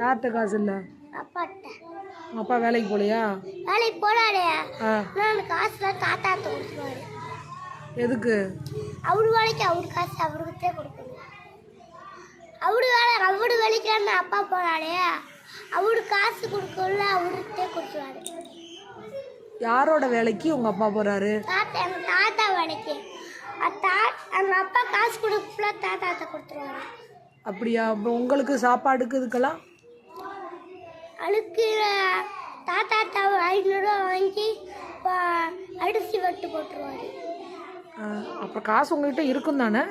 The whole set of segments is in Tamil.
யார்கிட்ட காசு இல்லை? அப்பாட்ட. உங்கள் அப்பா வேலைக்கு போகலையா? வேலைக்கு போனாரே. நான் காசுலாம் தாத்தா கொடுத்துருவாரு. எதுக்கு? அவரு வேலைக்கு அவரு காசு அவருக்கிட்டே கொடுக்கணும். அவரு வேலைக்கு அப்பா போனாரே, அவரு காசு கொடுக்கல, அவருக்கிட்டே கொடுத்துருவாரு. யாரோட வேலைக்கு உங்கள் அப்பா போகிறாரு? எங்கள் தாத்தா வேலைக்கு. அந்த அப்பா காசு கொடுக்கல, தாத்தாட்ட கொடுத்துருவாரு. அப்படியா? அப்போ உங்களுக்கு சாப்பாடுக்கு இதுக்கெல்லாம் அதுக்கு தாத்தா 500 ரூபா வாங்கி அரிசி வெட்டு போட்டுருவாரு. அப்புறம் காசு உங்கள்கிட்ட இருக்கும் தானே?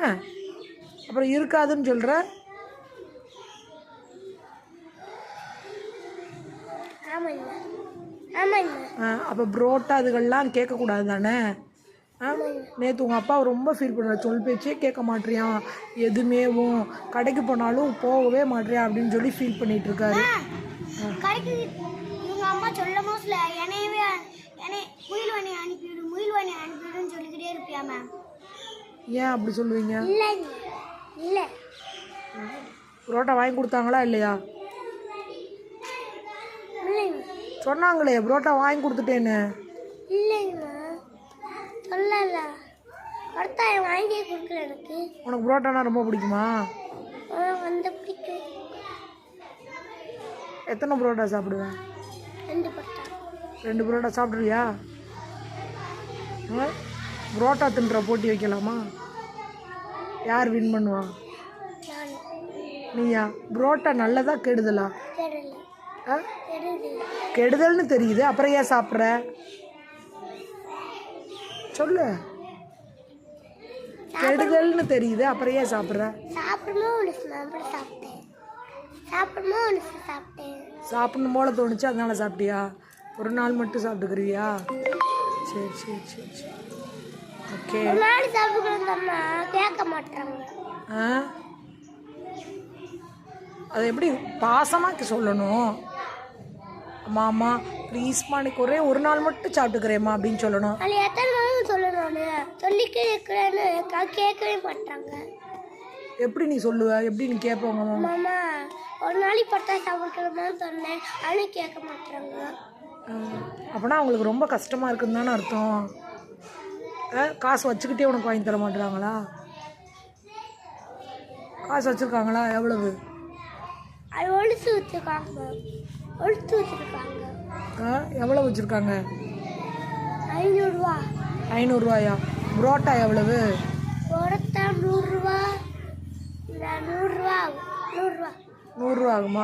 அப்புறம் இருக்காதுன்னு சொல்கிற? ஆமாங்க ஆமாங்க. அப்போ புரோட்டா அதுகள்லாம் கேட்கக்கூடாது தானே? நேற்று உங்கள் அப்பா ரொம்ப ஃபீல் பண்ணுற, சொல் பேச்சே கேட்க மாட்டேறியான், எதுமேவும் கடைக்கு போனாலும் போகவே மாட்டேறியா அப்படின்னு சொல்லி ஃபீல் பண்ணிட்டு இருக்காரு. கடைக்கு இவங்க அம்மா சொல்ல மோஸ்ட்ல என்னையவே முயல்வனி அனுப்பிவிடுன்னு சொல்லிக்கிட்டே இருப்பியா மேம்? ஏன் அப்படி சொல்லுவீங்க? இல்லைங்க இல்லை. புரோட்டா வாங்கி கொடுத்தாங்களா இல்லையா? இல்லைங்க. சொன்னாங்களே புரோட்டா வாங்கி கொடுத்துட்டேன்னு. இல்லைங்க சொல்லல. புரோட்டா வாங்கியே கொடுக்கல எனக்கு. உனக்கு புரோட்டானா ரொம்ப பிடிக்குமா? வந்து பிடிக்கும். எத்தனை புரோட்டா சாப்பிடுவேன்? 2 புரோட்டா. 2 புரோட்டா சாப்பிட்றியா? புரோட்டா தின்ற போட்டி வைக்கலாமா? யார் வின் பண்ணுவா? நீயா? புரோட்டா நல்லதா கெடுதலா? கெடுதல்னு தெரியுது, அப்புறம் ஏன் சாப்பிட்ற? சொல்லு. கெடுதல்னு தெரியுது, அப்புறம் ஏன் சாப்பிட்ற? சாப்பிடணும் போல தோணுச்சு அதனால சாப்பிட்டியா? ஒரு நாள் மட்டும் சாப்பிட்டுக்கிறியா? சரி சரி சரி சரி ஓகே. கேட்க மாட்டாங்க. அது எப்படி பாசமாக சொல்லணும்? மாமா ப்ளீஸ்மா இன்னைக்கு ஒரு நாள் மட்டும் சாப்பிட்டுக்கிறேம்மா அப்படின்னு சொல்லணும். அது எத்தனை நாளும் சொல்லணும். சொல்லிக்கே இருக்கிறேன்னு கேட்கவே மாட்டாங்க. எப்படி நீ சொல்லுவ? எப்படி நீ கேட்போங்க? மாமா ஒரு நாளைக்கு பட்டா சாப்பிடலாமான்னு சொன்னேன், ஆனால் கேட்க மாட்டாங்க. அப்படின்னா அவங்களுக்கு ரொம்ப கஷ்டமாக இருக்குன்னு தானே அர்த்தம். காசு வச்சுக்கிட்டே உனக்கு வாங்கி தர மாட்டுறாங்களா? காசு வச்சுருக்காங்களா? எவ்வளவு? அது ஒழிச்சு வச்சுருக்காங்க. எவ்வளோ வச்சுருக்காங்க? 500 ரூபா. 500 ரூபாயா? புரோட்டா எவ்வளவு? புரோட்டா 100 ரூபா. 100 ரூபா 100 ரூபா 100 ரூபா ஆகுமா?